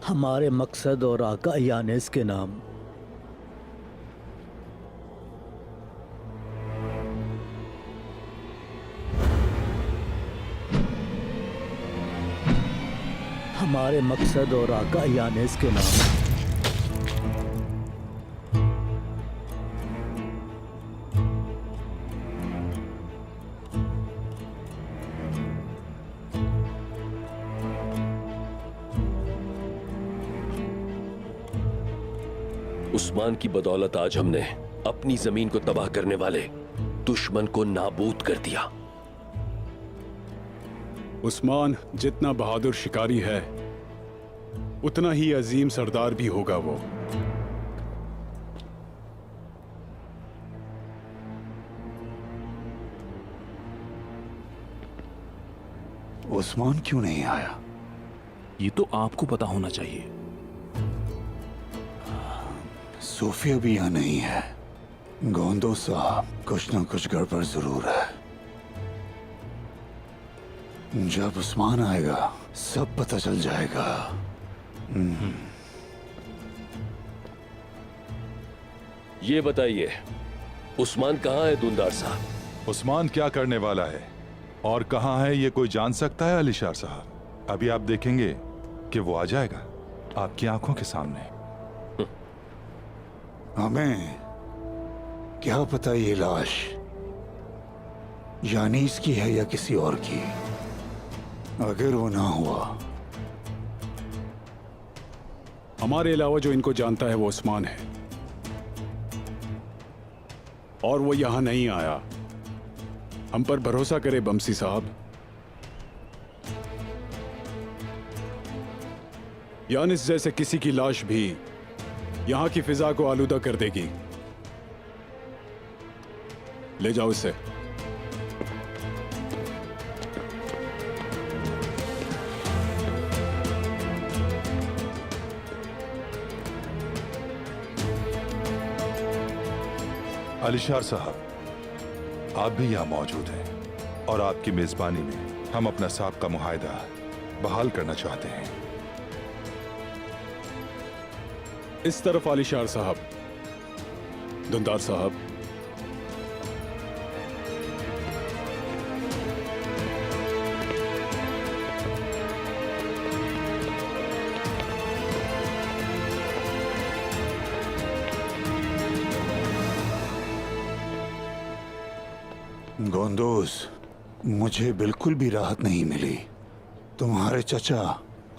हमारे मकसद और आका यानिस के नाम। हमारे मकसद और आका यानिस के नाम। उस्मान की बदौलत आज हमने अपनी जमीन को तबाह करने वाले दुश्मन को नाबूद कर दिया। उस्मान जितना बहादुर शिकारी है उतना ही अजीम सरदार भी होगा वो। उस्मान क्यों नहीं आया? ये तो आपको पता होना चाहिए। सोफिया भी यहाँ नहीं है। गोंदो साहब, कुछ ना कुछ गड़बड़ जरूर है। जब उस्मान आएगा सब पता चल जाएगा। ये बताइए, उस्मान कहाँ है दुंदार साहब? उस्मान क्या करने वाला है और कहाँ है ये कोई जान सकता है अलीशार साहब? अभी आप देखेंगे कि वो आ जाएगा आपकी आंखों के सामने। हमें क्या पता ये लाश यानीस की है या किसी और की। अगर वो ना हुआ, हमारे अलावा जो इनको जानता है वो उस्मान है और वो यहां नहीं आया। हम पर भरोसा करे बमसी साहब। यानिस जैसे किसी की लाश भी यहां की फिजा को आलूदा कर देगी। ले जाओ इसे। अलीशार साहब, आप भी यहाँ मौजूद हैं और आपकी मेजबानी में हम अपना साबका मुआहदा बहाल करना चाहते हैं। इस तरफ अलीशार साहब। दुंदार साहब, गोंदोस, मुझे बिल्कुल भी राहत नहीं मिली। तुम्हारे चचा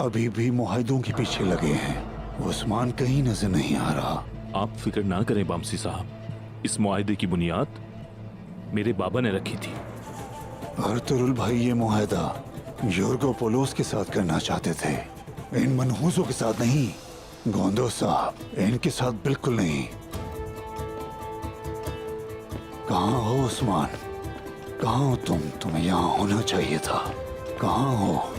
अभी भी मुआहिदों के पीछे लगे हैं। उस्मान कहीं नजर नहीं आ रहा। आप फिक्र ना करें बामसी साहब, इस मुआहदे की बुनियाद मेरे बाबा ने रखी थी। अर्तुरुल भाई ये मुआहदा योर्गोपोलोस के साथ करना चाहते थे, इन मनहूसों के साथ नहीं। गोंदो साहब, इनके साथ बिल्कुल नहीं। कहाँ हो उस्मान? कहाँ हो तुम? तुम्हें यहाँ होना चाहिए था। कहाँ हो?